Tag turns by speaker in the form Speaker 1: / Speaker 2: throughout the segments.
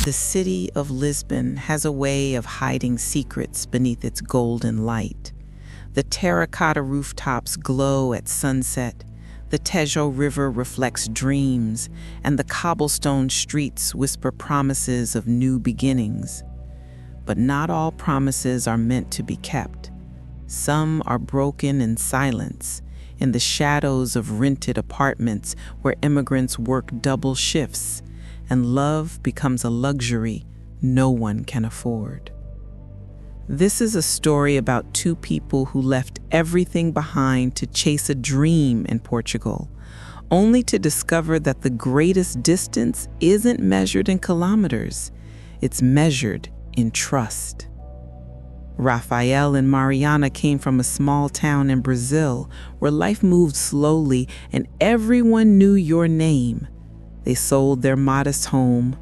Speaker 1: The city of Lisbon has a way of hiding secrets beneath its golden light. The terracotta rooftops glow at sunset, the Tejo River reflects dreams, and the cobblestone streets whisper promises of new beginnings. But not all promises are meant to be kept. Some are broken in silence, in the shadows of rented apartments where immigrants work double shifts, and love becomes a luxury no one can afford. This is a story about two people who left everything behind to chase a dream in Portugal, only to discover that the greatest distance isn't measured in kilometers, it's measured in trust. Rafael and Mariana came from a small town in Brazil where life moved slowly and everyone knew your name. They sold their modest home,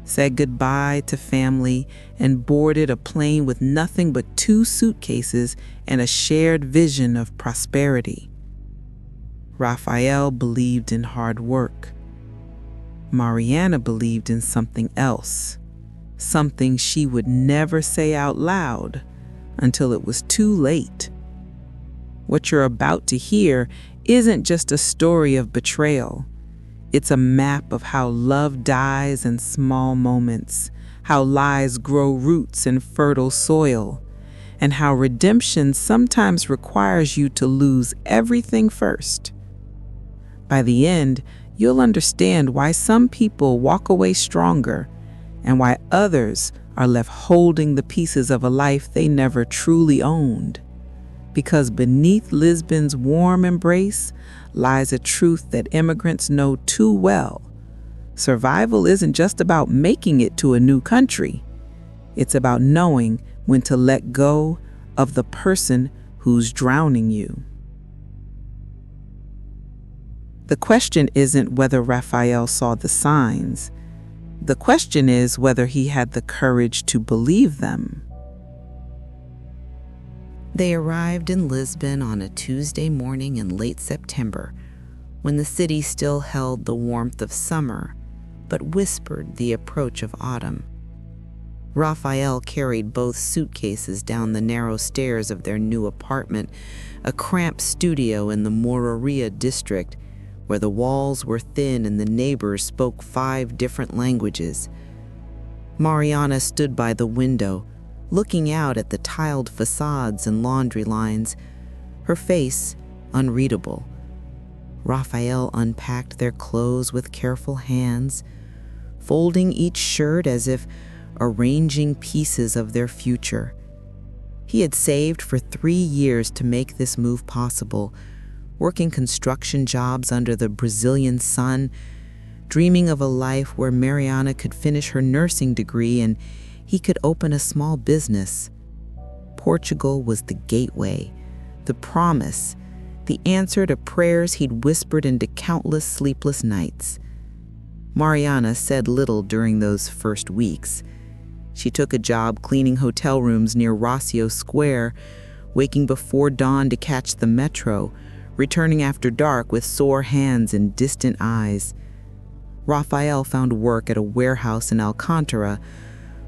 Speaker 1: said goodbye to family, and boarded a plane with nothing but 2 suitcases and a shared vision of prosperity. Rafael believed in hard work. Mariana believed in something else, something she would never say out loud until it was too late. What you're about to hear isn't just a story of betrayal. It's a map of how love dies in small moments, how lies grow roots in fertile soil, and how redemption sometimes requires you to lose everything first. By the end, you'll understand why some people walk away stronger and why others are left holding the pieces of a life they never truly owned. Because beneath Lisbon's warm embrace lies a truth that immigrants know too well. Survival isn't just about making it to a new country. It's about knowing when to let go of the person who's drowning you. The question isn't whether Rafael saw the signs. The question is whether he had the courage to believe them.
Speaker 2: They arrived in Lisbon on a Tuesday morning in late September, when the city still held the warmth of summer, but whispered the approach of autumn. Rafael carried both suitcases down the narrow stairs of their new apartment, a cramped studio in the Moraria district, where the walls were thin and the neighbors spoke 5 different languages. Mariana stood by the window, looking out at the tiled facades and laundry lines, her face unreadable. Rafael unpacked their clothes with careful hands, folding each shirt as if arranging pieces of their future. He had saved for 3 years to make this move possible, working construction jobs under the Brazilian sun, dreaming of a life where Mariana could finish her nursing degree and he could open a small business. Portugal was the gateway, the promise, the answer to prayers he'd whispered into countless sleepless nights. Mariana said little during those first weeks. She took a job cleaning hotel rooms near Rocio Square, waking before dawn to catch the metro, returning after dark with sore hands and distant eyes. Rafael found work at a warehouse in Alcântara,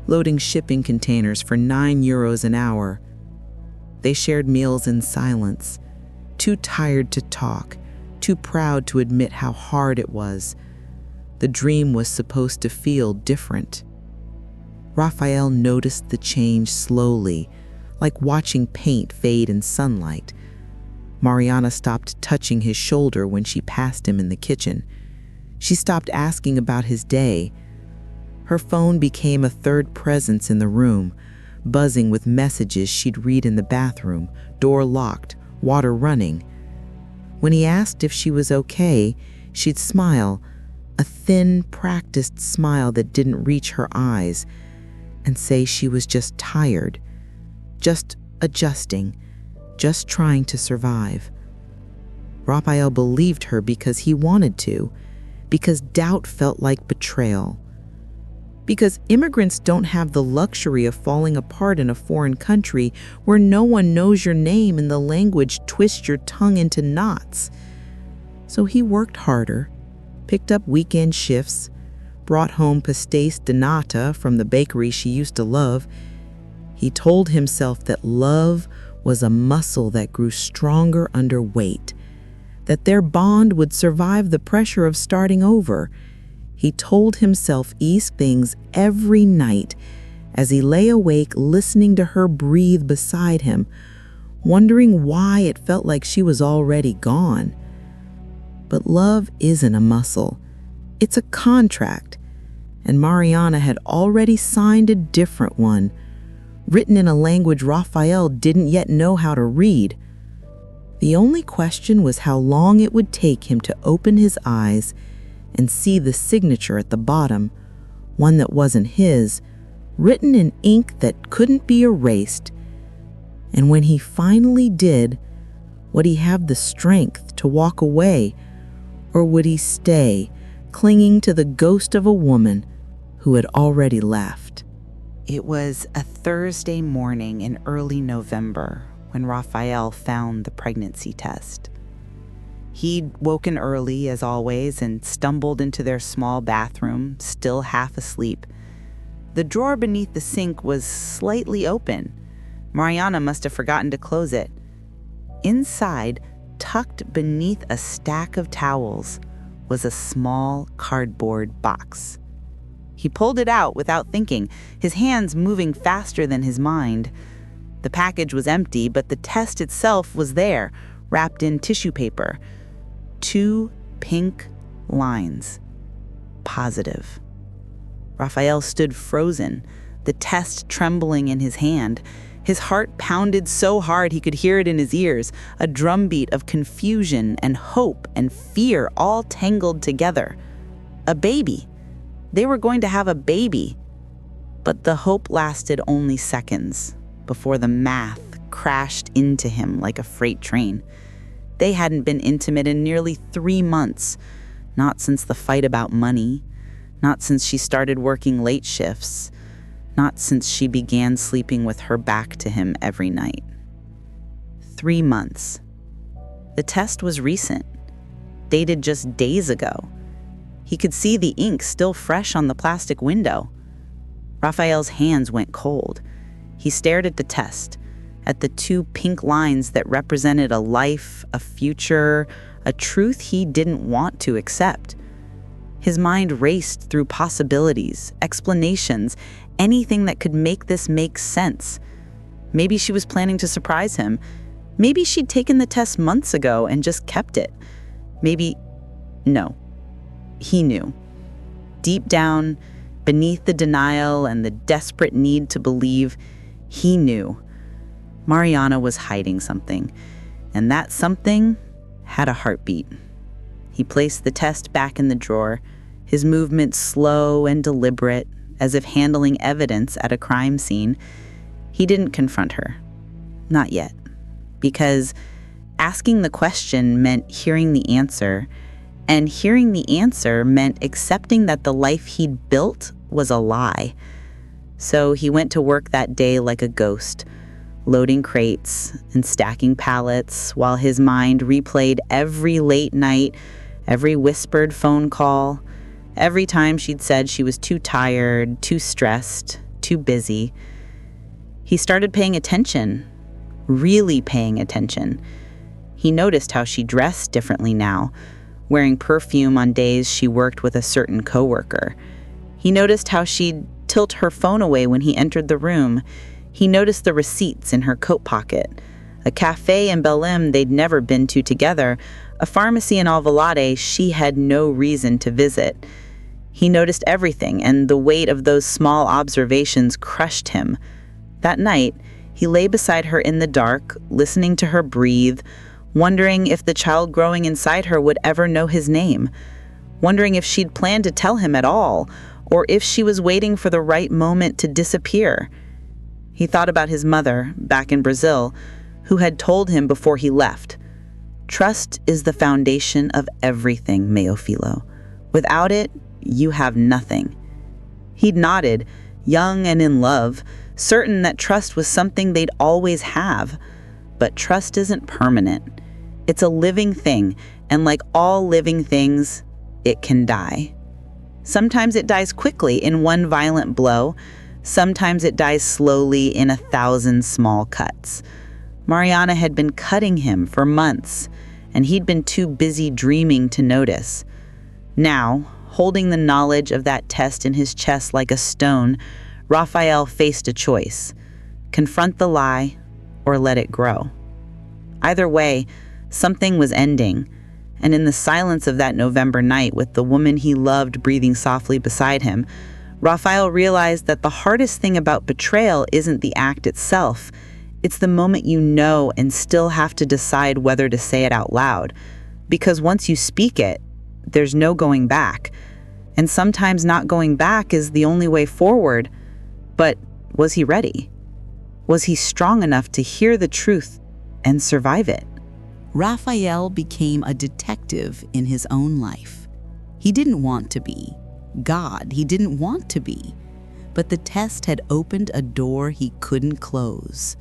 Speaker 2: loading shipping containers for €9 an hour. They shared meals in silence, too tired to talk, too proud to admit how hard it was. The dream was supposed to feel different. Rafael noticed the change slowly, like watching paint fade in sunlight. Mariana stopped touching his shoulder when she passed him in the kitchen. She stopped asking about his day. Her phone became a third presence in the room, buzzing with messages she'd read in the bathroom, door locked, water running. When he asked if she was okay, she'd smile, a thin, practiced smile that didn't reach her eyes, and say she was just tired, just adjusting, just trying to survive. Rafael believed her because he wanted to, because doubt felt like betrayal. Because immigrants don't have the luxury of falling apart in a foreign country where no one knows your name and the language twists your tongue into knots. So he worked harder, picked up weekend shifts, brought home pastéis de nata from the bakery she used to love, he told himself that love was a muscle that grew stronger under weight, that their bond would survive the pressure of starting over. He told himself these things every night as he lay awake listening to her breathe beside him, wondering why it felt like she was already gone. But love isn't a muscle. It's a contract, and Mariana had already signed a different one, written in a language Raphael didn't yet know how to read. The only question was how long it would take him to open his eyes and see the signature at the bottom, one that wasn't his, written in ink that couldn't be erased. And when he finally did, would he have the strength to walk away, or would he stay, clinging to the ghost of a woman who had already left?
Speaker 1: It was a Thursday morning in early November when Raphael found the pregnancy test. He'd woken early, as always, and stumbled into their small bathroom, still half asleep. The drawer beneath the sink was slightly open. Mariana must have forgotten to close it. Inside, tucked beneath a stack of towels, was a small cardboard box. He pulled it out without thinking, his hands moving faster than his mind. The package was empty, but the test itself was there, wrapped in tissue paper. 2 pink lines. Positive. Raphael stood frozen, the test trembling in his hand. His heart pounded so hard he could hear it in his ears, a drumbeat of confusion and hope and fear all tangled together. A baby. They were going to have a baby. But the hope lasted only seconds before the math crashed into him like a freight train. They hadn't been intimate in nearly 3 months, not since the fight about money, not since she started working late shifts, not since she began sleeping with her back to him every night. 3 months. The test was recent, dated just days ago. He could see the ink still fresh on the plastic window. Raphael's hands went cold. He stared at the test, at the 2 pink lines that represented a life, a future, a truth he didn't want to accept. His mind raced through possibilities, explanations, anything that could make this make sense. Maybe she was planning to surprise him. Maybe she'd taken the test months ago and just kept it. No. He knew. Deep down, beneath the denial and the desperate need to believe, he knew. Mariana was hiding something, and that something had a heartbeat. He placed the test back in the drawer, his movements slow and deliberate, as if handling evidence at a crime scene. He didn't confront her. Not yet. Because asking the question meant hearing the answer, and hearing the answer meant accepting that the life he'd built was a lie. So he went to work that day like a ghost, loading crates and stacking pallets while his mind replayed every late night, every whispered phone call, every time she'd said she was too tired, too stressed, too busy. He started paying attention, really paying attention. He noticed how she dressed differently now, wearing perfume on days she worked with a certain coworker. He noticed how she'd tilt her phone away when he entered the room. He noticed the receipts in her coat pocket, a cafe in Belém they'd never been to together, a pharmacy in Alvalade she had no reason to visit. He noticed everything, and the weight of those small observations crushed him. That night, he lay beside her in the dark, listening to her breathe, wondering if the child growing inside her would ever know his name, wondering if she'd planned to tell him at all, or if she was waiting for the right moment to disappear. He thought about his mother, back in Brazil, who had told him before he left, "Trust is the foundation of everything, Meofilo. Without it, you have nothing." He'd nodded, young and in love, certain that trust was something they'd always have. But trust isn't permanent. It's a living thing, and like all living things, it can die.
Speaker 3: Sometimes it dies quickly in one violent blow. Sometimes it dies slowly in 1,000 small cuts. Mariana had been cutting him for months, and he'd been too busy dreaming to notice. Now, holding the knowledge of that test in his chest like a stone, Raphael faced a choice: confront the lie or let it grow. Either way, something was ending, and in the silence of that November night with the woman he loved breathing softly beside him, Raphael realized that the hardest thing about betrayal isn't the act itself. It's the moment you know and still have to decide whether to say it out loud. Because once you speak it, there's no going back. And sometimes not going back is the only way forward. But was he ready? Was he strong enough to hear the truth and survive it?
Speaker 2: Raphael became a detective in his own life. He didn't want to be. God, he didn't want to be. But the test had opened a door he couldn't close.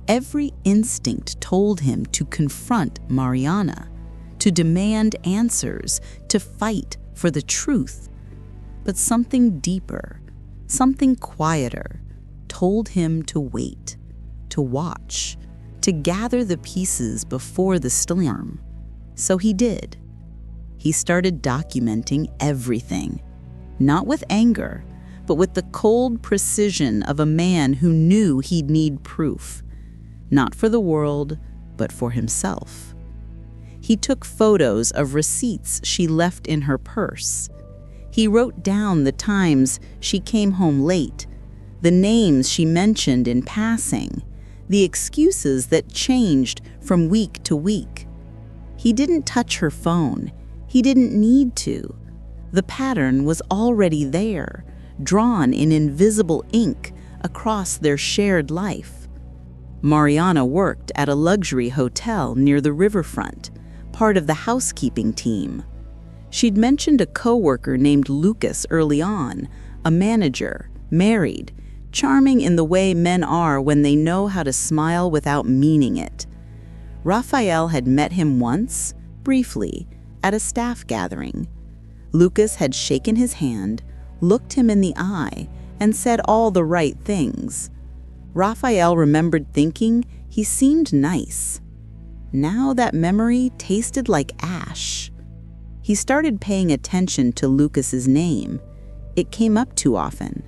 Speaker 2: Every instinct told him to confront Mariana, to demand answers, to fight for the truth. But something deeper, something quieter, told him to wait, to watch, to gather the pieces before the storm. So he did. He started documenting everything, not with anger, but with the cold precision of a man who knew he'd need proof. Not for the world, but for himself. He took photos of receipts she left in her purse. He wrote down the times she came home late, the names she mentioned in passing, the excuses that changed from week to week. He didn't touch her phone. He didn't need to. The pattern was already there, drawn in invisible ink across their shared life. Mariana worked at a luxury hotel near the riverfront, part of the housekeeping team. She'd mentioned a coworker named Lucas early on, a manager, married, charming in the way men are when they know how to smile without meaning it. Raphael had met him once, briefly, at a staff gathering. Lucas had shaken his hand, looked him in the eye, and said all the right things. Raphael remembered thinking he seemed nice. Now that memory tasted like ash. He started paying attention to Lucas's name. It came up too often.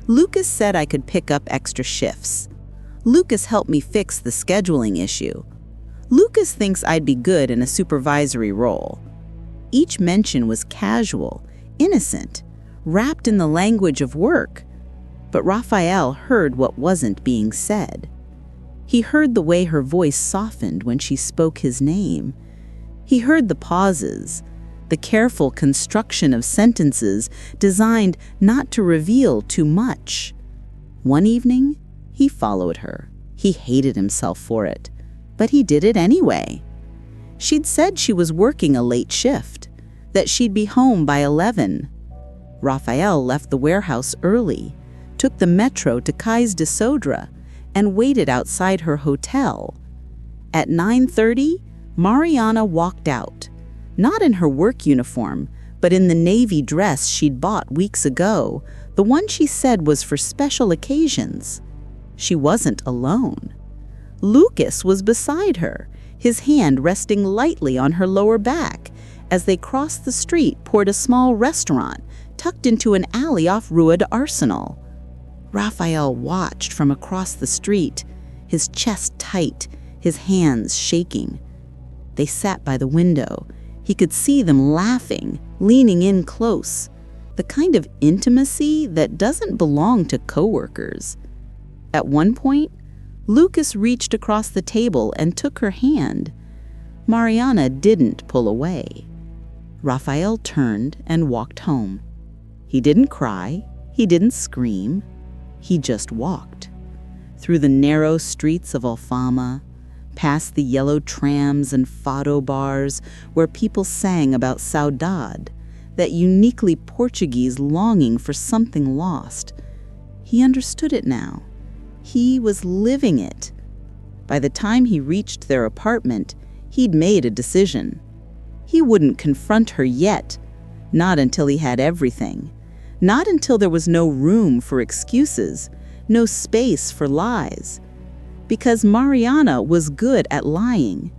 Speaker 2: Lucas said I could pick up extra shifts. Lucas helped me fix the scheduling issue. Lucas thinks I'd be good in a supervisory role. Each mention was casual, innocent, wrapped in the language of work. But Raphael heard what wasn't being said. He heard the way her voice softened when she spoke his name. He heard the pauses, the careful construction of sentences designed not to reveal too much. One evening, he followed her. He hated himself for it, but he did it anyway. She'd said she was working a late shift, that she'd be home by 11. Raphael left the warehouse early, took the metro to Cais de Sodre, and waited outside her hotel. At 9:30, Mariana walked out, not in her work uniform, but in the navy dress she'd bought weeks ago, the one she said was for special occasions. She wasn't alone. Lucas was beside her, his hand resting lightly on her lower back. As they crossed the street toward a small restaurant tucked into an alley off Rue d'Arsenal. Raphael watched from across the street, his chest tight, his hands shaking. They sat by the window. He could see them laughing, leaning in close, the kind of intimacy that doesn't belong to coworkers. At one point, Lucas reached across the table and took her hand. Mariana didn't pull away. Raphael turned and walked home. He didn't cry. He didn't scream. He just walked. Through the narrow streets of Alfama, past the yellow trams and fado bars where people sang about saudade, that uniquely Portuguese longing for something lost. He understood it now. He was living it. By the time he reached their apartment, he'd made a decision. He wouldn't confront her yet,
Speaker 3: Not until he had everything. Not until there was no room for excuses, no space for lies. Because Mariana was good at lying.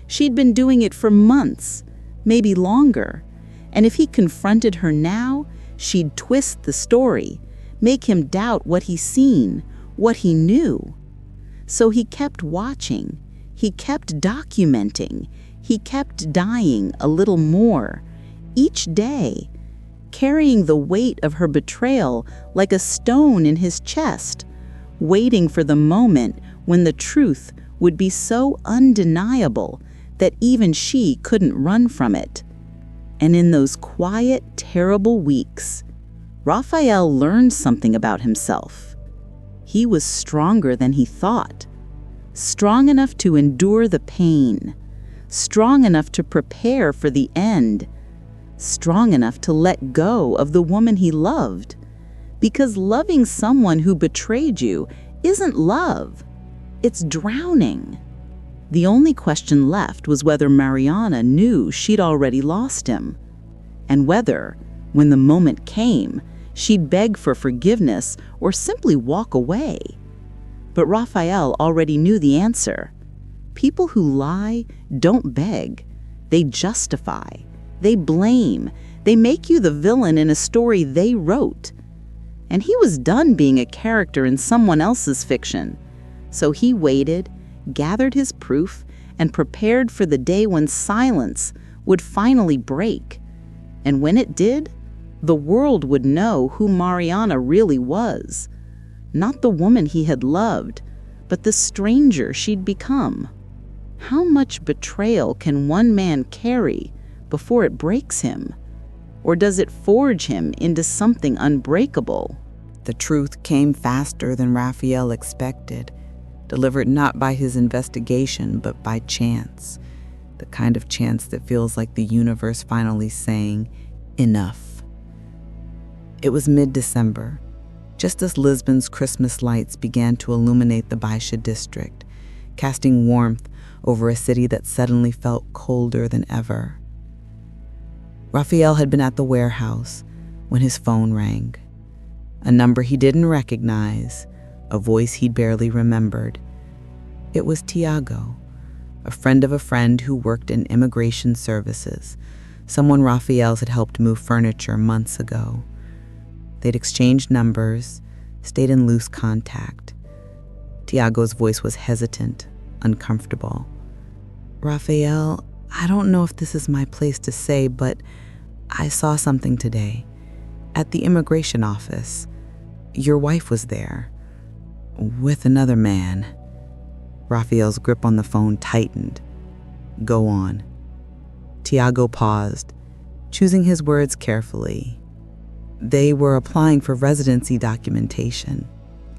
Speaker 3: She'd been doing it for months, maybe longer. And if he confronted her now, she'd twist the story, make him doubt what he's seen, what he knew. So he kept watching, he kept documenting, he kept dying a little more, each day, carrying the weight of her betrayal like a stone in his chest, waiting for the moment when the truth would be so undeniable that even she couldn't run from it. And in those quiet, terrible weeks, Raphael learned something about himself. He was stronger than he thought, strong enough to endure the pain, strong enough to prepare for the end, strong enough to let go of the woman he loved. Because loving someone who betrayed you isn't love, it's drowning. The only question left was whether Mariana knew she'd already lost him, and whether, when the moment came, she'd beg for forgiveness or simply walk away. But Raphael already knew the answer. People who lie don't beg. They justify. They blame. They make you the villain in a story they wrote. And he was done being a character in someone else's fiction. So he waited, gathered his proof, and prepared for the day when silence would finally break. And when it did, the world would know who Mariana really was. Not the woman he had loved, but the stranger she'd become. How much betrayal can one man carry before it breaks him? Or does it forge him into something unbreakable?
Speaker 2: The truth came faster than Raphael expected, delivered not by his investigation, but by chance. The kind of chance that feels like the universe finally saying, enough. It was mid-December, just as Lisbon's Christmas lights began to illuminate the Baixa district, casting warmth over a city that suddenly felt colder than ever. Raphael had been at the warehouse when his phone rang. A number he didn't recognize, a voice he'd barely remembered. It was Tiago, a friend of a friend who worked in immigration services, someone Raphael's had helped move furniture months ago. They'd exchanged numbers, stayed in loose contact. Tiago's voice was hesitant, uncomfortable. Raphael, I don't know if this is my place to say, but I saw something today at the immigration office. Your wife was there with another man. Raphael's grip on the phone tightened. Go on. Tiago paused, choosing his words carefully. They were applying for residency documentation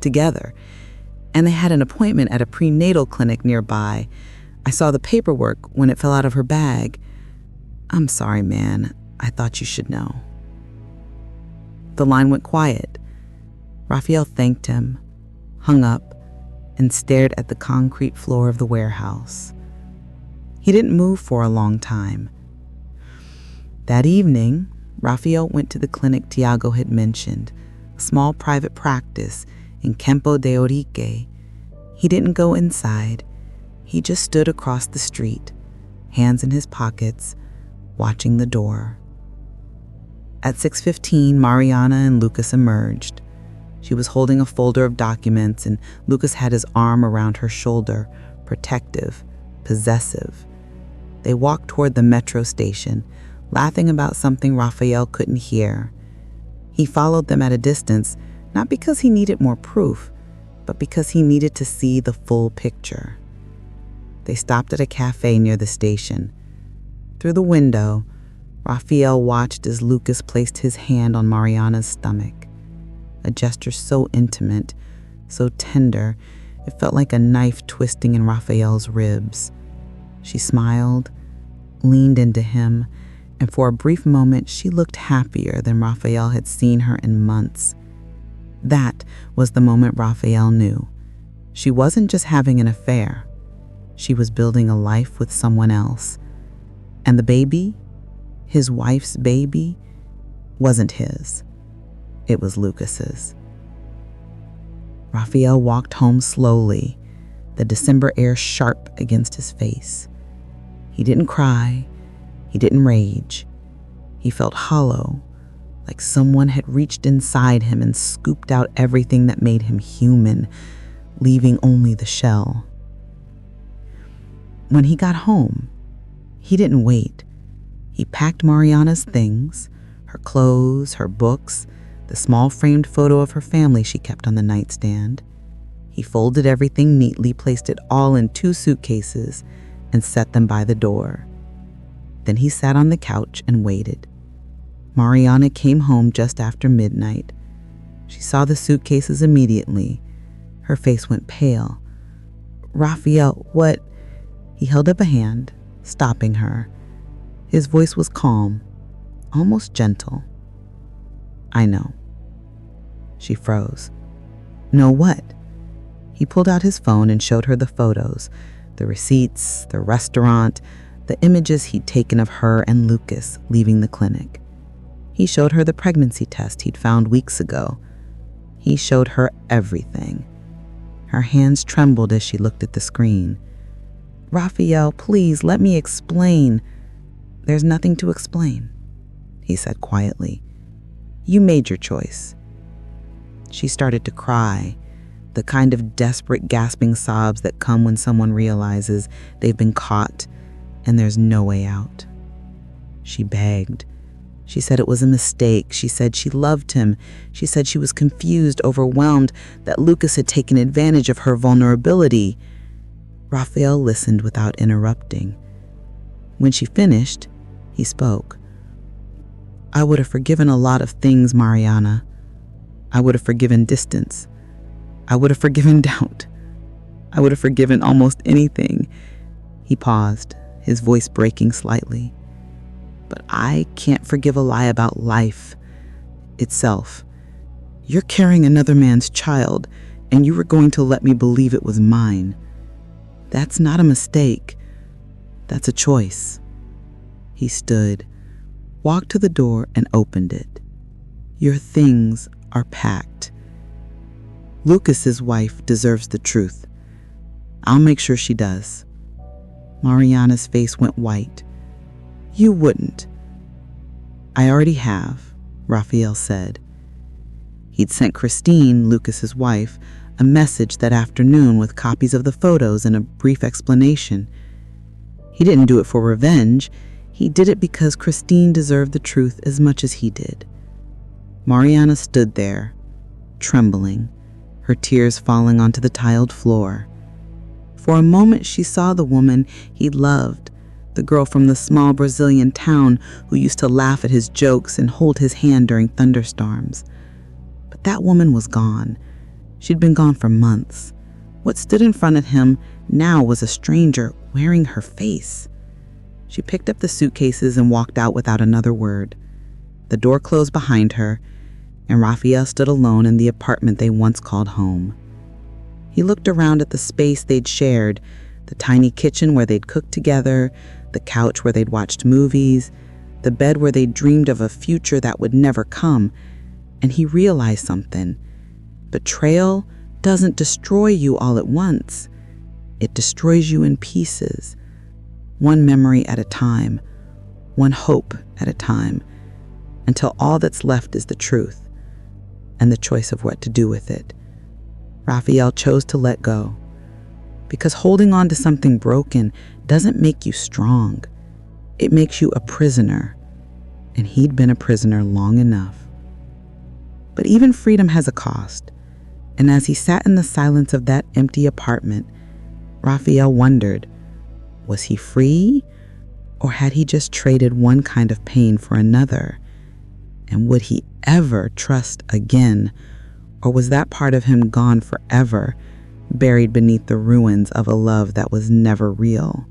Speaker 2: together, and they had an appointment at a prenatal clinic nearby. I saw the paperwork when it fell out of her bag. I'm sorry, man. I thought you should know. The line went quiet. Raphael thanked him, hung up, and stared at the concrete floor of the warehouse. He didn't move for a long time. That evening, Raphael went to the clinic Tiago had mentioned, a small private practice in Campo de Orique. He didn't go inside. He just stood across the street, hands in his pockets, watching the door. At 6:15, Mariana and Lucas emerged. She was holding a folder of documents, and Lucas had his arm around her shoulder, protective, possessive. They walked toward the metro station, laughing about something Raphael couldn't hear. He followed them at a distance, not because he needed more proof, but because he needed to see the full picture. They stopped at a cafe near the station. Through the window, Raphael watched as Lucas placed his hand on Mariana's stomach, a gesture so intimate, so tender, it felt like a knife twisting in Raphael's ribs. She smiled, leaned into him, and for a brief moment she looked happier than Raphael had seen her in months. That was the moment Raphael knew. She wasn't just having an affair. She was building a life with someone else. And the baby, his wife's baby, wasn't his. It was Lucas's. Raphael walked home slowly, the December air sharp against his face. He didn't cry. He didn't rage. He felt hollow, like someone had reached inside him and scooped out everything that made him human, leaving only the shell. When he got home, he didn't wait. He packed Mariana's things, her clothes, her books, the small framed photo of her family she kept on the nightstand. He folded everything neatly, placed it all in 2 suitcases, and set them by the door. Then he sat on the couch and waited. Mariana came home just after midnight. She saw the suitcases immediately. Her face went pale. "Raphael, what?" He held up a hand, stopping her. His voice was calm, almost gentle. "I know." She froze. "Know what?" He pulled out his phone and showed her the photos, the receipts, the restaurant, the images he'd taken of her and Lucas leaving the clinic. He showed her the pregnancy test he'd found weeks ago. He showed her everything. Her hands trembled as she looked at the screen. "Raphael, please, let me explain." "There's nothing to explain," he said quietly. "You made your choice." She started to cry, the kind of desperate gasping sobs that come when someone realizes they've been caught and there's no way out. She begged. She said it was a mistake. She said she loved him. She said she was confused, overwhelmed, that Lucas had taken advantage of her vulnerability. Raphael listened without interrupting. When she finished, he spoke. "I would have forgiven a lot of things, Mariana. I would have forgiven distance. I would have forgiven doubt. I would have forgiven almost anything." He paused, his voice breaking slightly. "But I can't forgive a lie about life itself. You're carrying another man's child, and you were going to let me believe it was mine. That's not a mistake. That's a choice." He stood, walked to the door, and opened it. "Your things are packed. Lucas's wife deserves the truth. I'll make sure she does." Mariana's face went white. "You wouldn't." "I already have," Raphael said. He'd sent Christine, Lucas's wife, a message that afternoon with copies of the photos and a brief explanation. He didn't do it for revenge. He did it because Christine deserved the truth as much as he did. Mariana stood there, trembling, her tears falling onto the tiled floor. For a moment she saw the woman he loved, the girl from the small Brazilian town who used to laugh at his jokes and hold his hand during thunderstorms. But that woman was gone. She'd been gone for months. What stood in front of him now was a stranger wearing her face. She picked up the suitcases and walked out without another word. The door closed behind her, and Raphael stood alone in the apartment they once called home. He looked around at the space they'd shared, the tiny kitchen where they'd cooked together, the couch where they'd watched movies, the bed where they'd dreamed of a future that would never come, and he realized something. Betrayal doesn't destroy you all at once. It destroys you in pieces, one memory at a time, one hope at a time, until all that's left is the truth and the choice of what to do with it. Raphael chose to let go, because holding on to something broken doesn't make you strong. It makes you a prisoner, and he'd been a prisoner long enough. But even freedom has a cost, and as he sat in the silence of that empty apartment, Raphael wondered, was he free, or had he just traded one kind of pain for another? And would he ever trust again, or was that part of him gone forever, buried beneath the ruins of a love that was never real?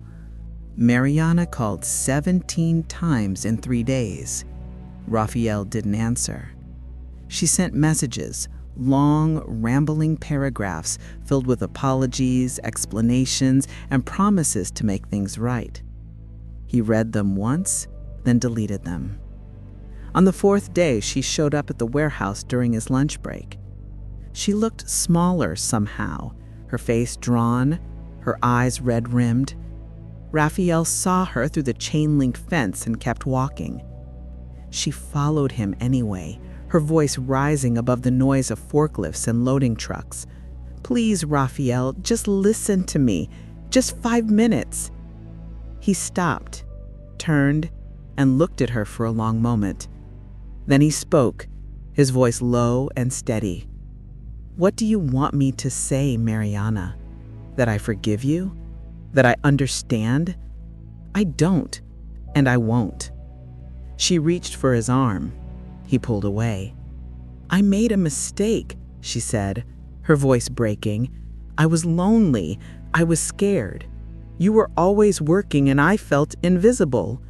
Speaker 1: Mariana called 17 times in 3 days. Raphael didn't answer. She sent messages, long, rambling paragraphs filled with apologies, explanations, and promises to make things right. He read them once, then deleted them.
Speaker 2: On the fourth day, she showed up at the warehouse during his lunch break. She looked smaller somehow, her face drawn, her eyes red-rimmed. Raphael saw her through the chain-link fence and kept walking. She followed him anyway, her voice rising above the noise of forklifts and loading trucks. "Please, Raphael, just listen to me. Just 5 minutes." He stopped, turned, and looked at her for a long moment. Then he spoke, his voice low and steady. "What do you want me to say, Mariana? That I forgive you? That I understand? I don't, and I won't." She reached for his arm. He pulled away. "I made a mistake," she said, her voice breaking. "I was lonely. I was scared. You were always working and I felt invisible."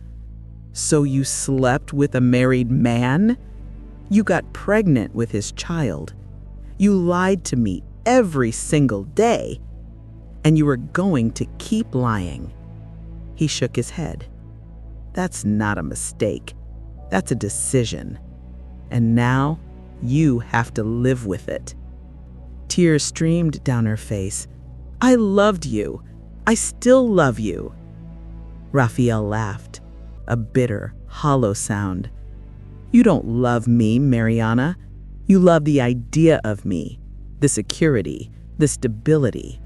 Speaker 2: "So you slept with a married man? You got pregnant with his child. You lied to me every single day. And you were going to keep lying." He shook his head. "That's not a mistake. That's a decision. And now you have to live with it." Tears streamed down her face. "I loved you. I still love you." Raphael laughed, a bitter, hollow sound. "You don't love me, Mariana. You love the idea of me, the security, the stability.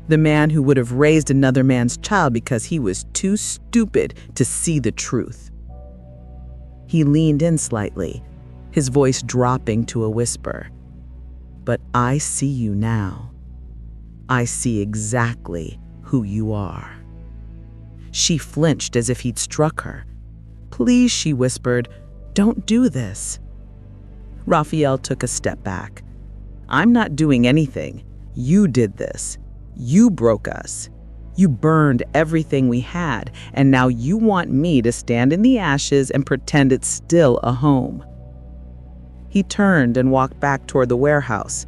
Speaker 2: The man who would have raised another man's child because he was too stupid to see the truth." He leaned in slightly, his voice dropping to a whisper. "But I see you now. I see exactly who you are." She flinched as if he'd struck her. "Please," she whispered, "don't do this." Raphael took a step back. "I'm not doing anything. You did this. You broke us. You burned everything we had, and now you want me to stand in the ashes and pretend it's still a home." He turned and walked back toward the warehouse.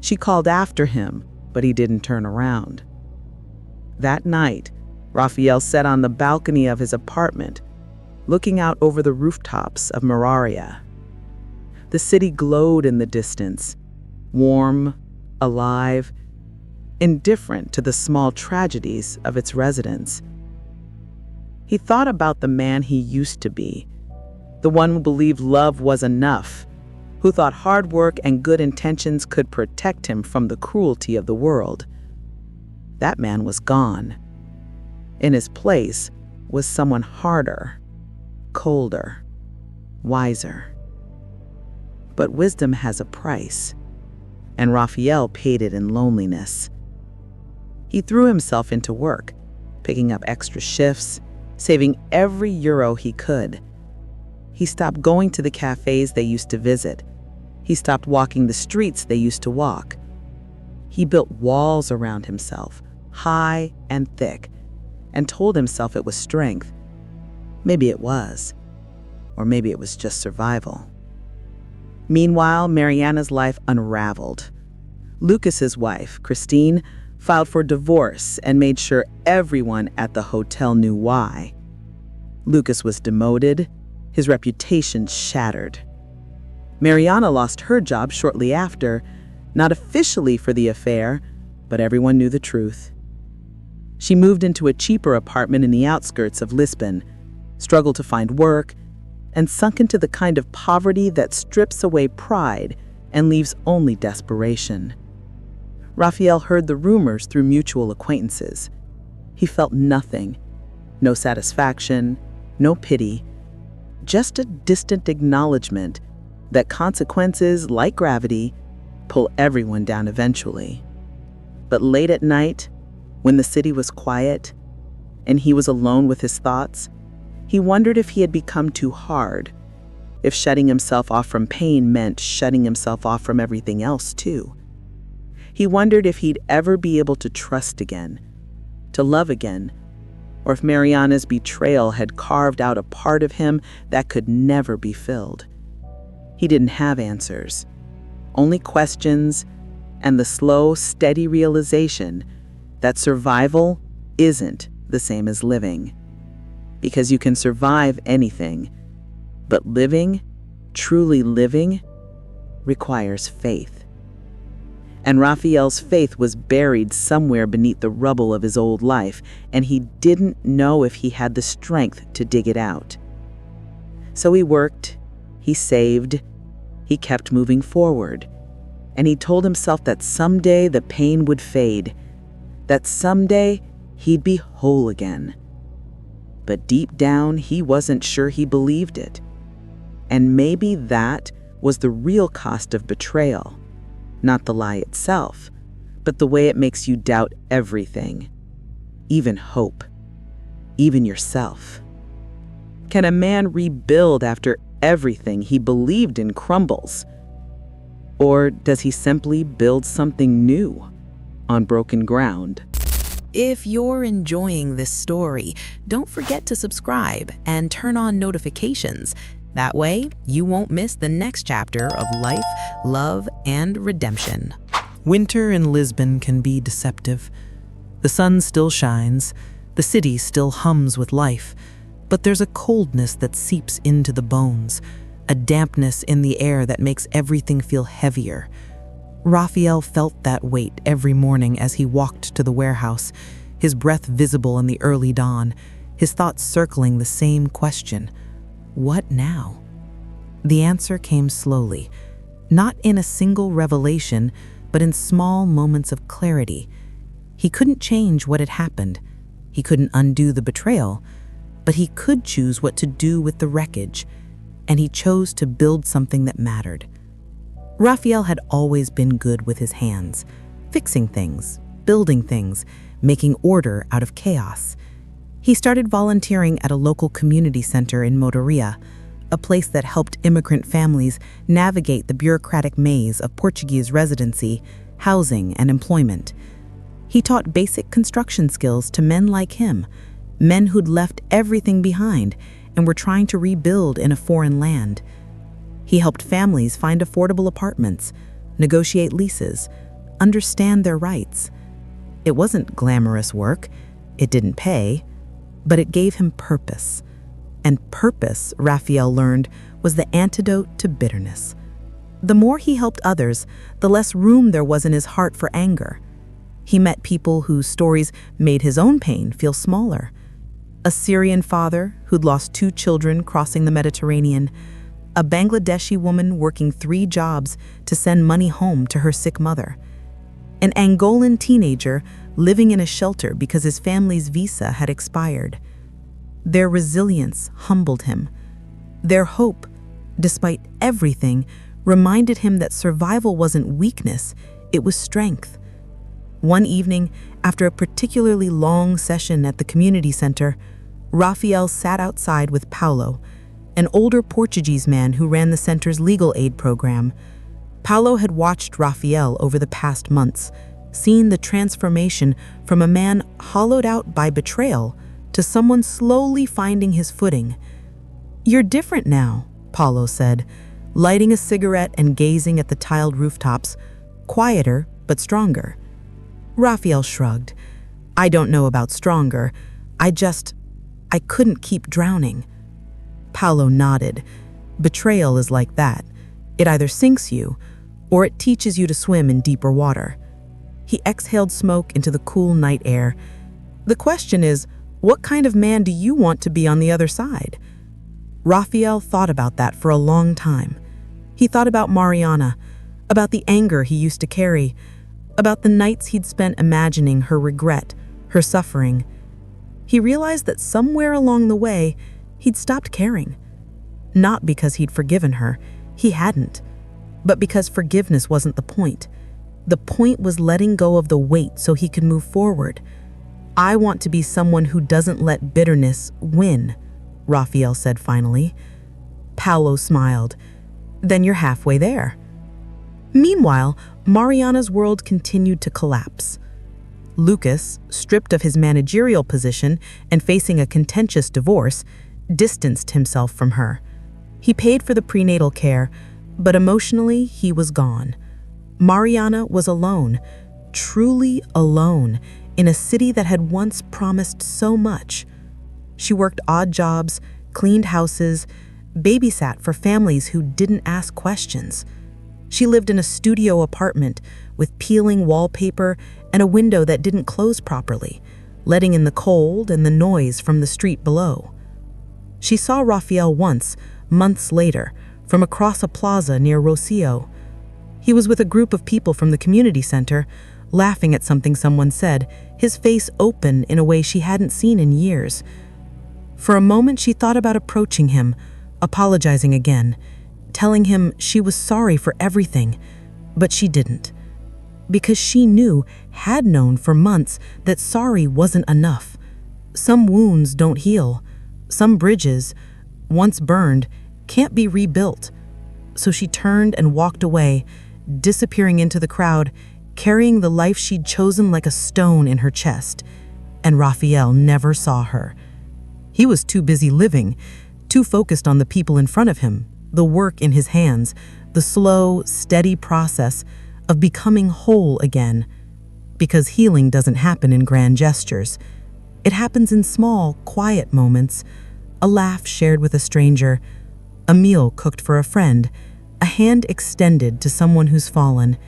Speaker 2: She called after him, but he didn't turn around. That night, Raphael sat on the balcony of his apartment, looking out over the rooftops of Mararia. The city glowed in the distance, warm, alive, indifferent to the small tragedies of its residents. He thought about the man he used to be, the one who believed love was enough, who thought hard work and good intentions could protect him from the cruelty of the world. That man was gone. In his place was someone harder, colder, wiser. But wisdom has a price, and Raphael paid it in loneliness. He threw himself into work, picking up extra shifts, saving every euro he could. He stopped going to the cafes they used to visit. He stopped walking the streets they used to walk. He built walls around himself, high and thick, and told himself it was strength. Maybe it was, or maybe it was just survival. Meanwhile, Mariana's life unraveled. Lucas's wife, Christine, filed for divorce and made sure everyone at the hotel knew why. Lucas was demoted, his reputation shattered. Mariana lost her job shortly after, not officially for the affair, but everyone knew the truth. She moved into a cheaper apartment in the outskirts of Lisbon, struggled to find work, and sunk into the kind of poverty that strips away pride and leaves only desperation. Raphael heard the rumors through mutual acquaintances. He felt nothing, no satisfaction, no pity, just a distant acknowledgement that consequences, like gravity, pull everyone down eventually. But late at night, when the city was quiet and he was alone with his thoughts, he wondered if he had become too hard, if shutting himself off from pain meant shutting himself off from everything else too. He wondered if he'd ever be able to trust again, to love again, or if Mariana's betrayal had carved out a part of him that could never be filled. He didn't have answers, only questions and the slow, steady realization that survival isn't the same as living. Because you can survive anything,
Speaker 1: But living, truly living, requires faith. And Raphael's faith was buried somewhere beneath the rubble of his old life, and he didn't know if he had the strength to dig it out. So he worked, he saved, he kept moving forward, and he told himself that someday the pain would fade, that someday he'd be whole again. But deep down, he wasn't sure he believed it. And maybe that was the real cost of betrayal. Not the lie itself, but the way it makes you doubt everything, even hope, even yourself. Can a man rebuild after everything he believed in crumbles? Or does he simply build something new on broken ground?
Speaker 2: If you're enjoying this story, don't forget to subscribe and turn on notifications. That way, you won't miss the next chapter of life, love, and redemption. Winter in Lisbon can be deceptive. The sun still shines, the city still hums with life, but there's a coldness that seeps into the bones, a dampness in the air that makes everything feel heavier. Raphael felt that weight every morning as he walked to the warehouse, his breath visible in the early dawn, his thoughts circling the same question: what now? The answer came slowly, not in a single revelation, but in small moments of clarity. He couldn't change what had happened. He couldn't undo the betrayal, but he could choose what to do with the wreckage, and he chose to build something that mattered. Raphael had always been good with his hands, fixing things, building things, making order out of chaos. He started volunteering at a local community center in Motoria, a place that helped immigrant families navigate the bureaucratic maze of Portuguese residency, housing, and employment. He taught basic construction skills to men like him, men who'd left everything behind and were trying to rebuild in a foreign land. He helped families find affordable apartments, negotiate leases, understand their rights. It wasn't glamorous work, it didn't pay, but it gave him purpose. And purpose, Raphael learned, was the antidote to bitterness. The more he helped others, the less room there was in his heart for anger. He met people whose stories made his own pain feel smaller. A Syrian father who'd lost 2 children crossing the Mediterranean, a Bangladeshi woman working 3 jobs to send money home to her sick mother, an Angolan teenager living in a shelter because his family's visa had expired. Their resilience humbled him. Their hope, despite everything, reminded him that survival wasn't weakness, it was strength. One evening, after a particularly long session at the community center, Raphael sat outside with Paulo, an older Portuguese man who ran the center's legal aid program. Paulo had watched Raphael over the past months, seen the transformation from a man hollowed out by betrayal to someone slowly finding his footing. "You're different now," Paulo said, lighting a cigarette and gazing at the tiled rooftops, quieter but stronger. Raphael shrugged. "I don't know about stronger. I couldn't keep drowning." Paulo nodded. "Betrayal is like that. It either sinks you, or it teaches you to swim in deeper water." He exhaled smoke into the cool night air. "The question is, what kind of man do you want to be on the other side?" Raphael thought about that for a long time. He thought about Mariana, about the anger he used to carry, about the nights he'd spent imagining her regret, her suffering. He realized that somewhere along the way, he'd stopped caring. Not because he'd forgiven her, he hadn't, but because forgiveness wasn't the point. The point was letting go of the weight so he could move forward. "I want to be someone who doesn't let bitterness win," Raphael said finally. Paulo smiled. "Then you're halfway there." Meanwhile, Mariana's world continued to collapse. Lucas, stripped of his managerial position and facing a contentious divorce, distanced himself from her. He paid for the prenatal care, but emotionally he was gone. Mariana was alone, truly alone, in a city that had once promised so much. She worked odd jobs, cleaned houses, babysat for families who didn't ask questions. She lived in a studio apartment with peeling wallpaper and a window that didn't close properly, letting in the cold and the noise from the street below. She saw Rafael once, months later, from across a plaza near Rocio. He was with a group of people from the community center, laughing at something someone said, his face open in a way she hadn't seen in years. For a moment, she thought about approaching him, apologizing again, telling him she was sorry for everything, but she didn't. Because she had known for months that sorry wasn't enough. Some wounds don't heal. Some bridges, once burned, can't be rebuilt. So she turned and walked away, disappearing into the crowd, carrying the life she'd chosen like a stone in her chest. And Rafael never saw her. He was too busy living, too focused on the people in front of him, the work in his hands, the slow, steady process of becoming whole again. Because healing doesn't happen in grand gestures. It happens in small, quiet moments, a laugh shared with a stranger, a meal cooked for a friend, a hand extended to someone who's fallen.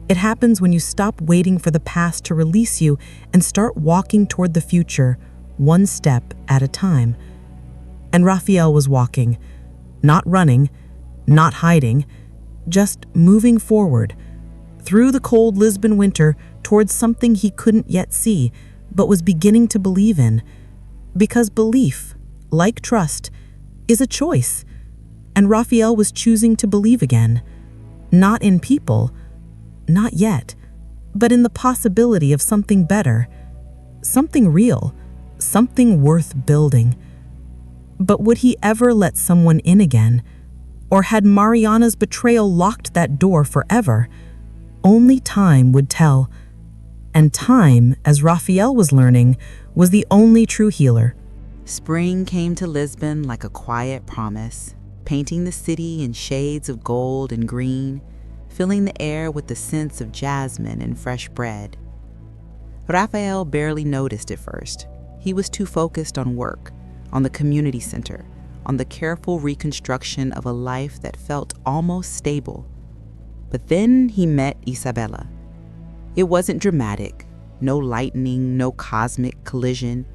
Speaker 2: It happens when you stop waiting for the past to release you and start walking toward the future, one step at a time. And Rafael was walking, not running, not hiding, just moving forward, through the cold Lisbon winter towards something he couldn't yet see, but was beginning to believe in. Because belief, like trust, is a choice. And Rafael was choosing to believe again. Not in people, not yet, but in the possibility of something better, something real, something worth building. But would he ever let someone in again? Or had Mariana's betrayal locked that door forever? Only time would tell. And time, as Rafael was learning, was the only true healer.
Speaker 3: Spring came to Lisbon like a quiet promise, painting the city in shades of gold and green, filling the air with the scents of jasmine and fresh bread. Rafael barely noticed at first. He was too focused on work, on the community center, on the careful reconstruction of a life that felt almost stable. But then he met Isabella. It wasn't dramatic, no lightning, no cosmic collision,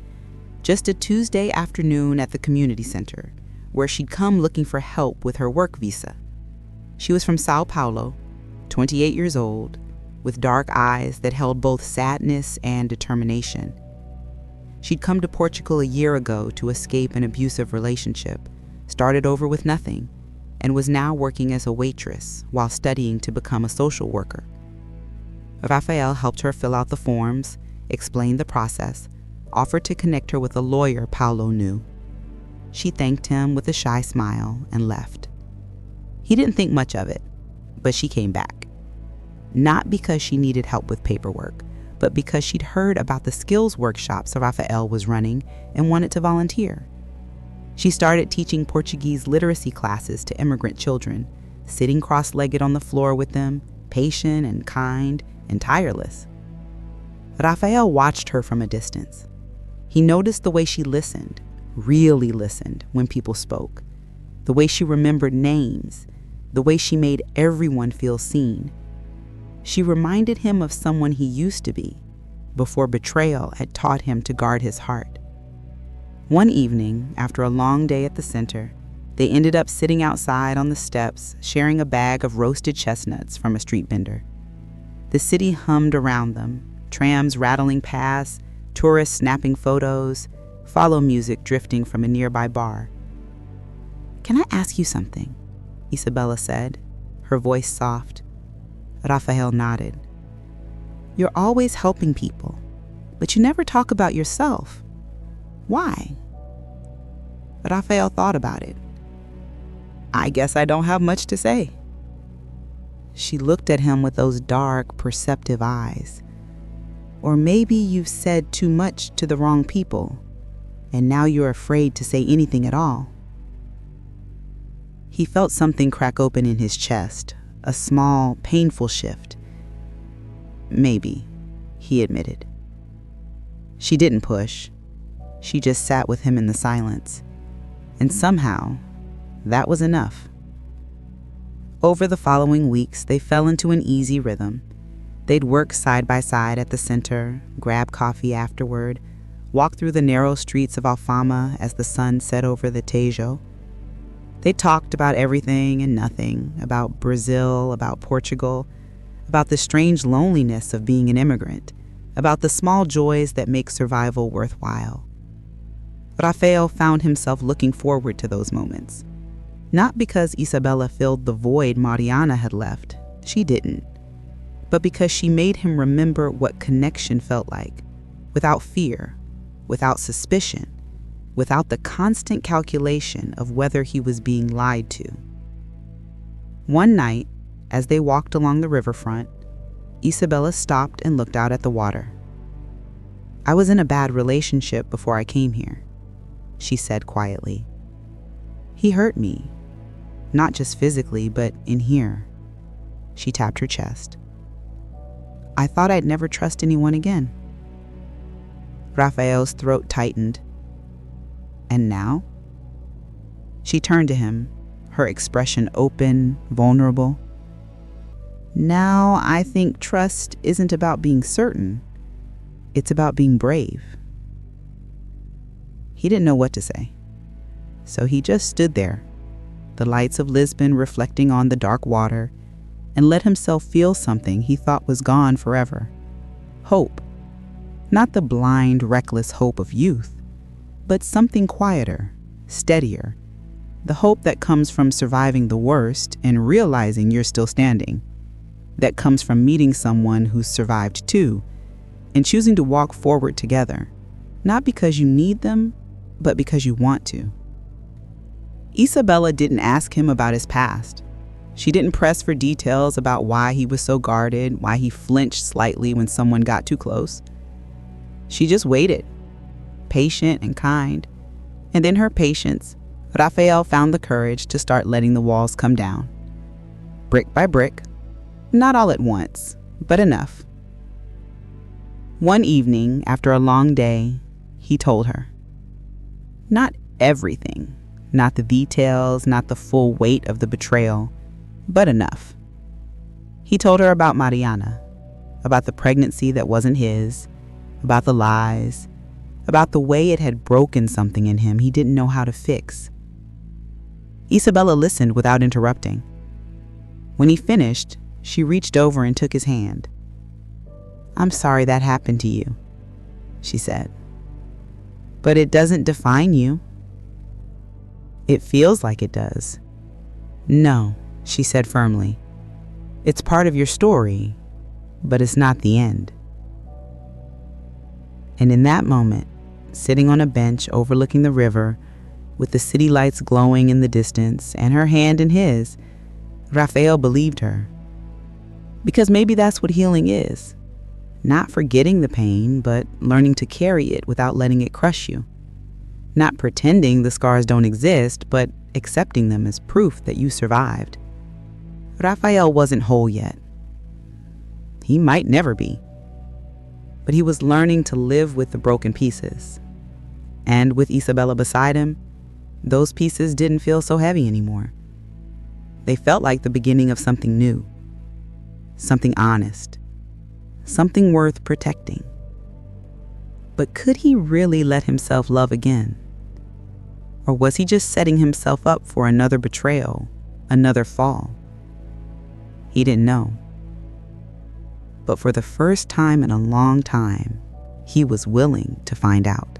Speaker 3: just a Tuesday afternoon at the community center, where she'd come looking for help with her work visa. She was from Sao Paulo, 28 years old, with dark eyes that held both sadness and determination. She'd come to Portugal a year ago to escape an abusive relationship, started over with nothing, and was now working as a waitress while studying to become a social worker. Rafael helped her fill out the forms, explained the process, offered to connect her with a lawyer Paulo knew. She thanked him with a shy smile and left. He didn't think much of it, but she came back. Not because she needed help with paperwork, but because she'd heard about the skills workshops Rafael was running and wanted to volunteer. She started teaching Portuguese literacy classes to immigrant children, sitting cross-legged on the floor with them, patient and kind and tireless. Rafael watched her from a distance. He noticed the way she listened, really listened when people spoke, the way she remembered names, the way she made everyone feel seen. She reminded him of someone he used to be, before betrayal had taught him to guard his heart. One evening, after a long day at the center, they ended up sitting outside on the steps, sharing a bag of roasted chestnuts from a street vendor. The city hummed around them, trams rattling past, tourists snapping photos, follow music drifting from a nearby bar. "Can I ask you something?" Isabella said, her voice soft. Rafael nodded. "You're always helping people, but you never talk about yourself. Why?" Rafael thought about it. "I guess I don't have much to say." She looked at him with those dark, perceptive eyes. "Or maybe you've said too much to the wrong people, and now you're afraid to say anything at all." He felt something crack open in his chest, a small, painful shift. "Maybe," he admitted. She didn't push. She just sat with him in the silence. And somehow,
Speaker 2: That was enough. Over the following weeks, they fell into an easy rhythm. They'd work side by side at the center, grab coffee afterward, walk through the narrow streets of Alfama as the sun set over the Tejo. They talked about everything and nothing, about Brazil, about Portugal, about the strange loneliness of being an immigrant, about the small joys that make survival worthwhile. Rafael found himself looking forward to those moments. Not because Isabella filled the void Mariana had left, she didn't, but because she made him remember what connection felt like, without fear, without suspicion, without the constant calculation of whether he was being lied to. One night, as they walked along the riverfront, Isabella stopped and looked out at the water. "I was in a bad relationship before I came here," she said quietly. "He hurt me, not just physically, but in here." She tapped her chest. "I thought I'd never trust anyone again." Rafael's throat tightened. "And now?" She turned to him, her expression open, vulnerable. "Now I think trust isn't about being certain. It's about being brave." He didn't know what to say, so he just stood there, the lights of Lisbon reflecting on the dark water, and let himself feel something he thought was gone forever. Hope. Not the blind, reckless hope of youth, but something quieter, steadier. The hope that comes from surviving the worst and realizing you're still standing. That comes from meeting someone who's survived too, and choosing to walk forward together, not because you need them, but because you want to. Isabella didn't ask him about his past. She didn't press for details about why he was so guarded, why he flinched slightly when someone got too close. She just waited, patient and kind, and in her patience, Rafael found the courage to start letting the walls come down. Brick by brick, not all at once, but enough. One evening, after a long day, he told her. Not everything, not the details, not the full weight of the betrayal, but enough. He told her about Mariana, about the pregnancy that wasn't his, about the lies, about the way it had broken something in him he didn't know how to fix. Isabella listened without interrupting. When he finished, she reached over and took his hand. "I'm sorry that happened to you," she said. "But it doesn't define you." "It feels like it does." "No," she said firmly. "It's part of your story, but it's not the end." And in that moment, sitting on a bench overlooking the river, with the city lights glowing in the distance and her hand in his, Rafael believed her. Because maybe that's what healing is. Not forgetting the pain, but learning to carry it without letting it crush you. Not pretending the scars don't exist, but accepting them as proof that you survived. Rafael wasn't whole yet. He might never be. But he was learning to live with the broken pieces. And with Isabella beside him, those pieces didn't feel so heavy anymore. They felt like the beginning of something new. Something honest. Something worth protecting. But could he really let himself love again? Or was he just setting himself up for another betrayal, another fall? He didn't know. But for the first time in a long time, he was willing to find out.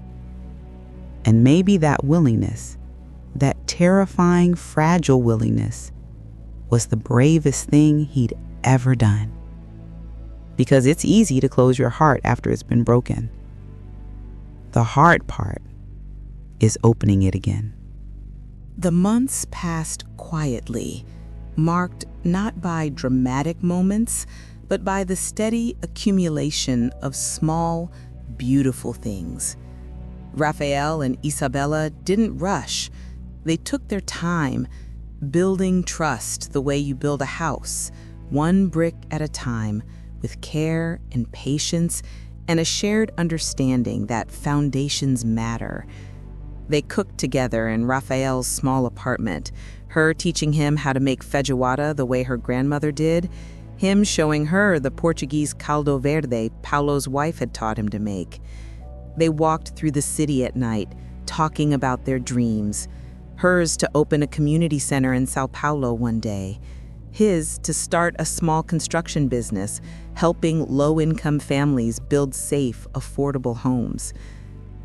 Speaker 2: And maybe that willingness, that terrifying, fragile willingness, was the bravest thing he'd ever done. Because it's easy to close your heart after it's been broken. The hard part is opening it again.
Speaker 1: The months passed quietly, marked not by dramatic moments, but by the steady accumulation of small, beautiful things. Rafael and Isabella didn't rush. They took their time, building trust the way you build a house, one brick at a time, with care and patience and a shared understanding that foundations matter. They cooked together in Rafael's small apartment,
Speaker 2: Her teaching him how to make feijoada the way her grandmother did, him showing her the Portuguese caldo verde Paulo's wife had taught him to make. They walked through the city at night, talking about their dreams. Hers to open a community center in Sao Paulo one day. His to start a small construction business, helping low-income families build safe, affordable homes.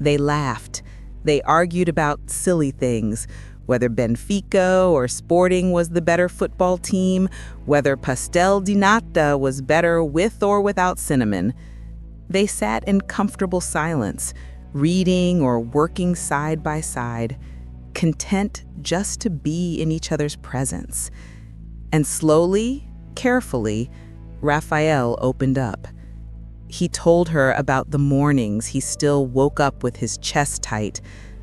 Speaker 2: They laughed. They argued about silly things, whether Benfica or Sporting was the better football team, whether pastel di nata was better with or without cinnamon. They sat in comfortable silence, reading or working side by side, content just to be in each other's presence. And slowly, carefully, Raphael opened up. He told her about the mornings he still woke up with his chest tight,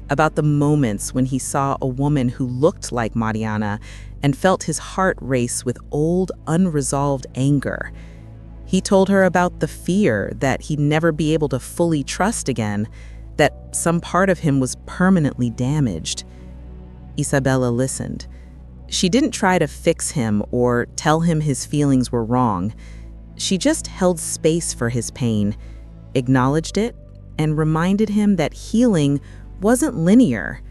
Speaker 2: about the moments when he saw a woman who looked like Mariana and felt his heart race with old, unresolved anger. He told her about the fear that he'd never be able to fully trust again, that some part of him was permanently damaged. Isabella listened. She didn't try to fix him or tell him his feelings were wrong. She just held space for his pain, acknowledged it, and reminded him that healing wasn't linear,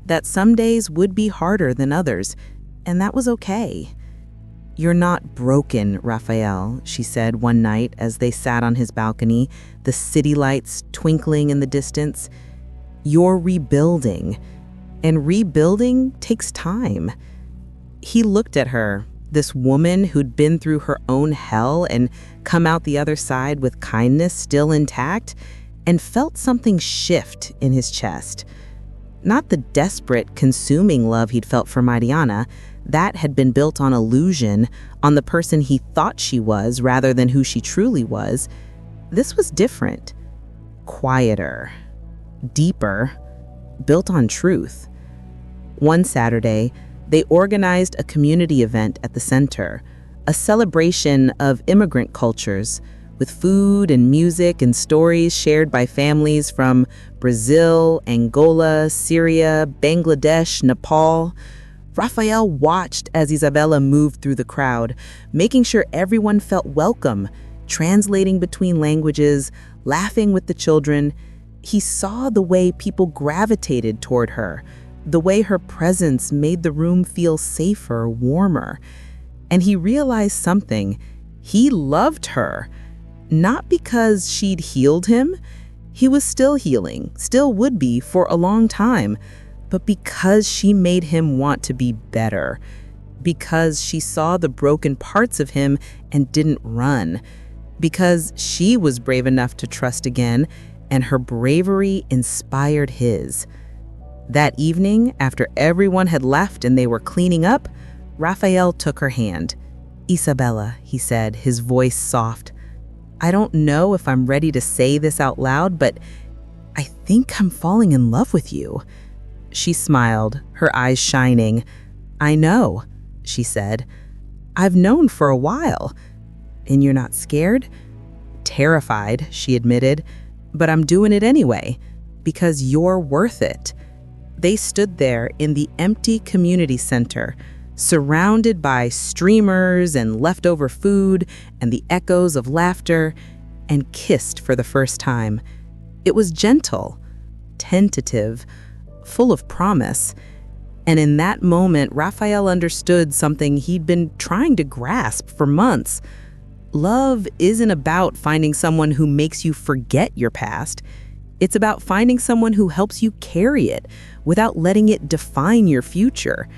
Speaker 2: that some days would be harder than others, and that was okay. "You're not broken, Raphael," she said one night as they sat on his balcony, the city lights twinkling in the distance. "You're rebuilding, and rebuilding takes time." He looked at her, this woman who'd been through her own hell and come out the other side with kindness still intact, and felt something shift in his chest. Not the desperate, consuming love he'd felt for Mariana. That had been built on illusion, on the person he thought she was rather than who she truly was. This was different, quieter, deeper, built on truth. One Saturday, they organized a community event at the center, a celebration of immigrant cultures, with food and music and stories shared by families from Brazil, Angola, Syria, Bangladesh, Nepal. Raphael watched as Isabella moved through the crowd, making sure everyone felt welcome, translating between languages, laughing with the children. He saw the way people gravitated toward her, the way her presence made the room feel safer, warmer. And he realized something. He loved her. Not because she'd healed him. He was still healing, still would be for a long time, but because she made him want to be better. Because she saw the broken parts of him and didn't run. Because she was brave enough to trust again, and her bravery inspired his. That evening, after everyone had left and they were cleaning up, Raphael took her hand. "Isabella," he said, his voice soft. "I don't know if I'm ready to say this out loud, but I think I'm falling in love with you." She smiled, her eyes shining. "I know," she said. "I've known for a while." "And you're not scared?" "Terrified," she admitted. "But I'm doing it anyway, because you're worth it." They stood there in the empty community center, surrounded by streamers and leftover food and the echoes of laughter, and kissed for the first time. It was gentle, tentative, full of promise. And in that moment, Raphael understood something he'd been trying to grasp for months. Love isn't about finding someone who makes you forget your past. It's about finding someone who helps you carry it without letting it define your future.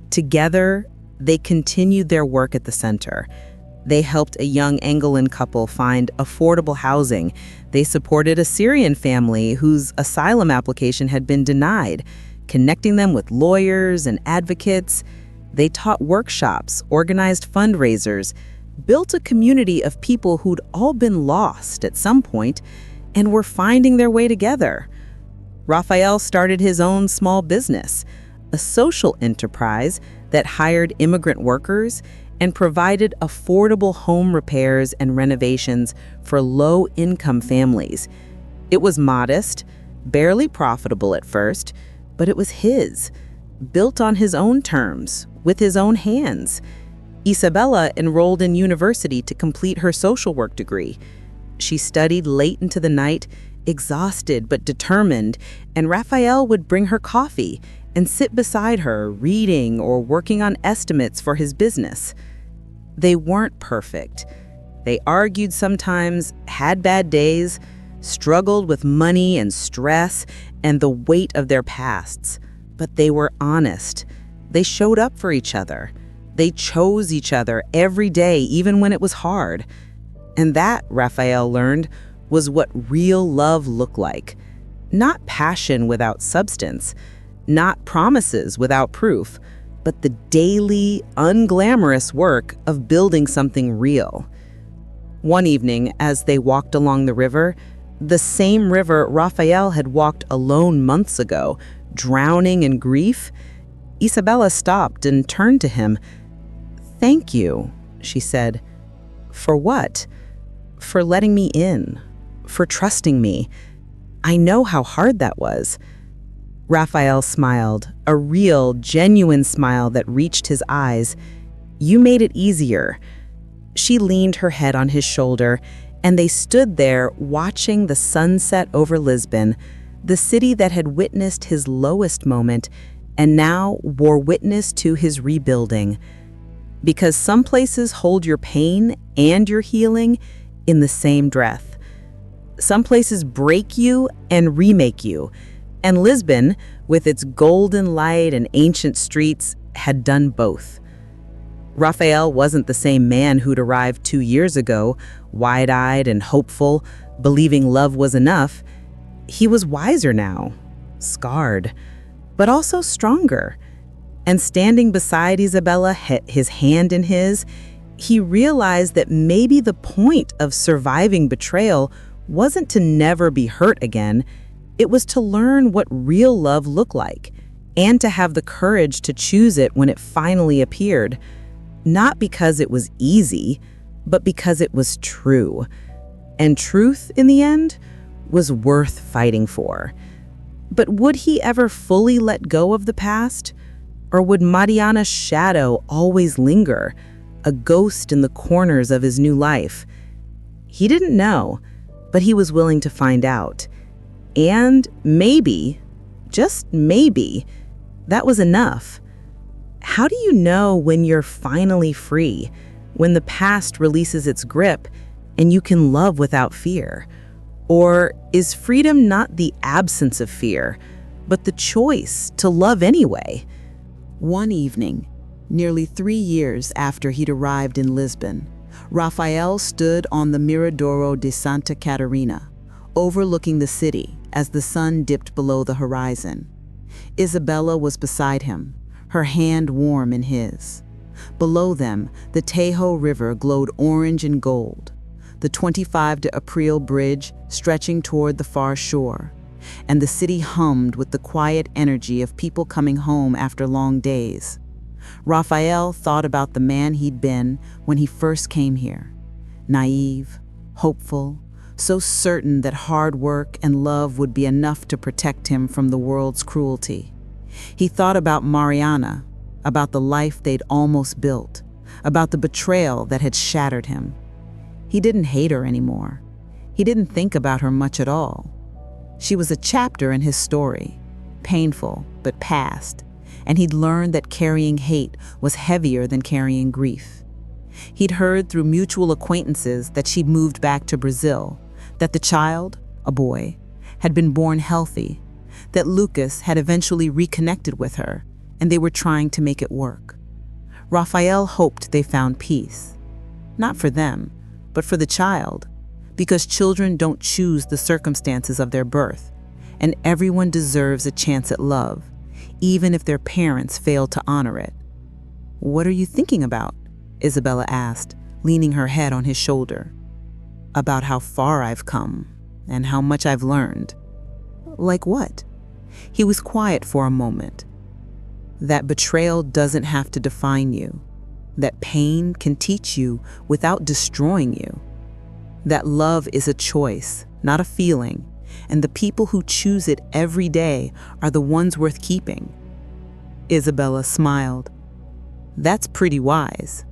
Speaker 2: Together, they continued their work at the center. They helped a young Angolan couple find affordable housing. They supported a Syrian family whose asylum application had been denied, connecting them with lawyers and advocates. They taught workshops, organized fundraisers, built a community of people who'd all been lost at some point and were finding their way together. Raphael started his own small business, a social enterprise that hired immigrant workers and provided affordable home repairs and renovations for low-income families. It was modest, barely profitable at first, but it was his. built on his own terms, with his own hands. Isabella enrolled in university to complete her social work degree. She studied late into the night, exhausted but determined, and Raphael would bring her coffee and sit beside her, reading or working on estimates for his business. They weren't perfect. They argued sometimes, had bad days, struggled with money and stress and the weight of their pasts. But they were honest. They showed up for each other. They chose each other every day, even when it was hard. And that, Raphael learned, was what real love looked like. Not passion without substance, not promises without proof, but the daily, unglamorous work of building something real. One evening, as they walked along the river, the same river Raphael had walked alone months ago, drowning in grief, Isabella stopped and turned to him. "Thank you," she said. "For what?" "For letting me in, for trusting me. I know how hard that was." Raphael smiled, a real, genuine smile that reached his eyes. "You made it easier." She leaned her head on his shoulder, and they stood there watching the sunset over Lisbon, the city that had witnessed his lowest moment and now bore witness to his rebuilding. Because some places hold your pain and your healing in the same breath. Some places break you and remake you. And Lisbon, with its golden light and ancient streets, had done both. Raphael wasn't the same man who'd arrived 2 years ago, wide-eyed and hopeful, believing love was enough. He was wiser now, scarred, but also stronger. And standing beside Isabella, his hand in his, he realized that maybe the point of surviving betrayal wasn't to never be hurt again. It was to learn what real love looked like, and to have the courage to choose it when it finally appeared. Not because it was easy, but because it was true. And truth, in the end, was worth fighting for. But would he ever fully let go of the past? Or would Mariana's shadow always linger, a ghost in the corners of his new life? He didn't know, but he was willing to find out. And maybe, just maybe, that was enough. How do you know when you're finally free, when the past releases its grip and you can love without fear? Or is freedom not the absence of fear, but the choice to love anyway?
Speaker 1: One evening, nearly 3 years after he'd arrived in Lisbon, Raphael stood on the Miradoro de Santa Catarina, overlooking the city as the sun dipped below the horizon. Isabella was beside him, her hand warm in his. Below them, the Tajo River glowed orange and gold, the 25 de April bridge stretching toward the far shore, and the city hummed with the quiet energy of people coming home after long days. Raphael thought about the man he'd been when he first came here. Naive, hopeful, so certain that hard work and love would be enough to protect him from the world's cruelty. He thought about Mariana, about the life they'd almost built, about the betrayal that had shattered him. He didn't hate her anymore. He didn't think about her much at all. She was a chapter in his story, painful but past, and he'd learned that carrying hate was heavier than carrying grief. He'd heard through mutual acquaintances that she'd moved back to Brazil, that the child, a boy, had been born healthy, that Lucas had eventually reconnected with her, and they were trying to make it work. Raphael hoped they found peace, not for them, but for the child, because children don't choose the circumstances of their birth, and everyone deserves a chance at love, even if their parents fail to honor it. "What are you thinking about?" Isabella asked, leaning her head on his shoulder. "About how far I've come, and how much I've learned." "Like what?" He was quiet for a moment. "That betrayal doesn't have to define you. That pain can teach you without destroying you. That love is a choice, not a feeling, and the people who choose it every day are the ones worth keeping."
Speaker 2: Isabella smiled. That's pretty wise.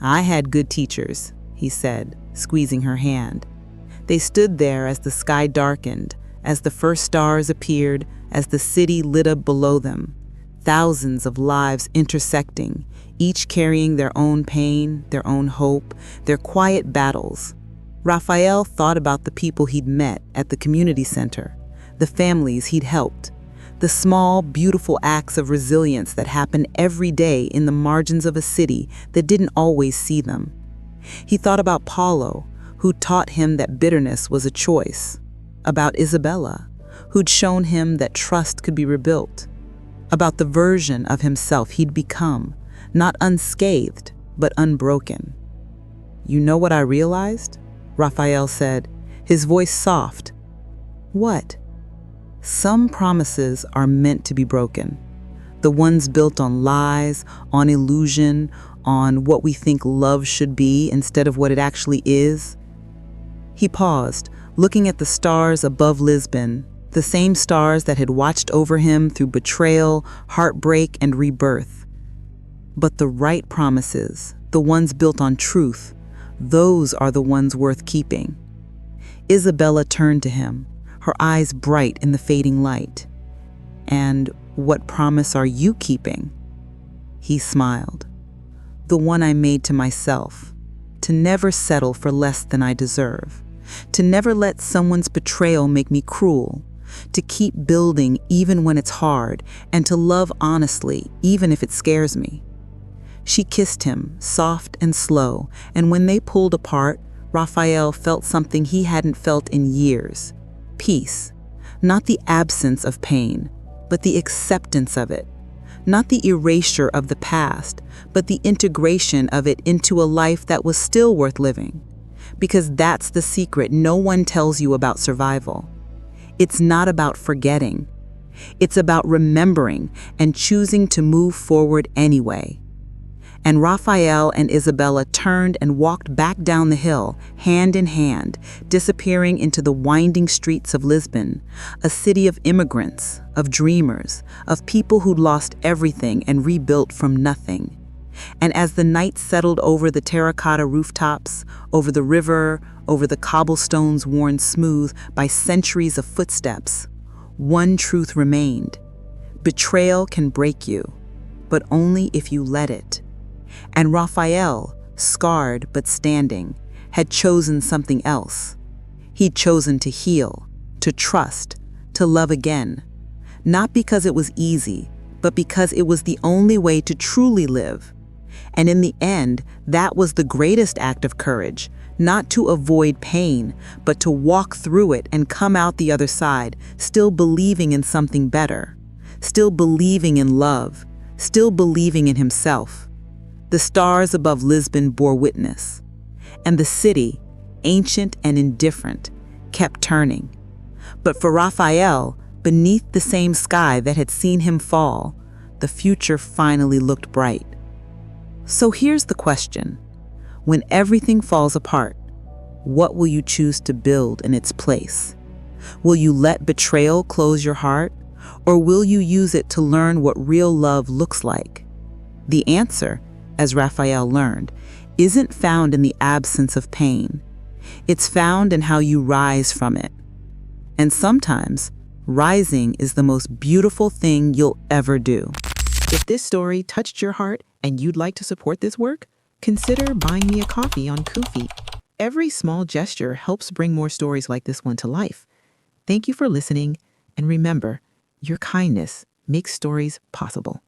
Speaker 2: I had good teachers, he said, squeezing her hand. They stood there as the sky darkened, as the first stars appeared, as the city lit up below them. Thousands of lives intersecting, each carrying their own pain, their own hope, their quiet battles. Raphael thought about the people he'd met at the community center, the families he'd helped, the small, beautiful acts of resilience that happened every day in the margins of a city that didn't always see them. He thought about Paulo, who taught him that bitterness was a choice, about Isabella, who'd shown him that trust could be rebuilt, about the version of himself he'd become, not unscathed, but unbroken. You know what I realized? Raphael said, his voice soft. What? Some promises are meant to be broken. The ones built on lies, on illusion, on what we think love should be instead of what it actually is. He paused, looking at the stars above Lisbon, the same stars that had watched over him through betrayal, heartbreak, and rebirth. But the right promises, the ones built on truth, those are the ones worth keeping. Isabella turned to him, her eyes bright in the fading light. And what promise are you keeping? He smiled. The one I made to myself, to never settle for less than I deserve, to never let someone's betrayal make me cruel, to keep building even when it's hard, and to love honestly even if it scares me. She kissed him, soft and slow, and when they pulled apart, Raphael felt something he hadn't felt in years. Peace. Not the absence of pain, but the acceptance of it. Not the erasure of the past, but the integration of it into a life that was still worth living. Because that's the secret no one tells you about survival. It's not about forgetting. It's about remembering and choosing to move forward anyway. And Raphael and Isabella turned and walked back down the hill, hand in hand, disappearing into the winding streets of Lisbon, a city of immigrants, of dreamers, of people who'd lost everything and rebuilt from nothing. And as the night settled over the terracotta rooftops, over the river, over the cobblestones worn smooth by centuries of footsteps, one truth remained. Betrayal can break you, but only if you let it. And Raphael, scarred but standing, had chosen something else. He'd chosen to heal, to trust, to love again. Not because it was easy, but because it was the only way to truly live. And in the end, that was the greatest act of courage, not to avoid pain, but to walk through it and come out the other side, still believing in something better, still believing in love, still believing in himself. The stars above Lisbon bore witness, and the city, ancient and indifferent, kept turning. But for Raphael, beneath the same sky that had seen him fall, the future finally looked bright. So here's the question. When everything falls apart, what will you choose to build in its place? Will you let betrayal close your heart, or will you use it to learn what real love looks like? The answer, as Raphael learned, isn't found in the absence of pain. It's found in how you rise from it. And sometimes, rising is the most beautiful thing you'll ever do.
Speaker 1: If this story touched your heart and you'd like to support this work, consider buying me a coffee on Ko-fi. Every small gesture helps bring more stories like this one to life. Thank you for listening, and remember, your kindness makes stories possible.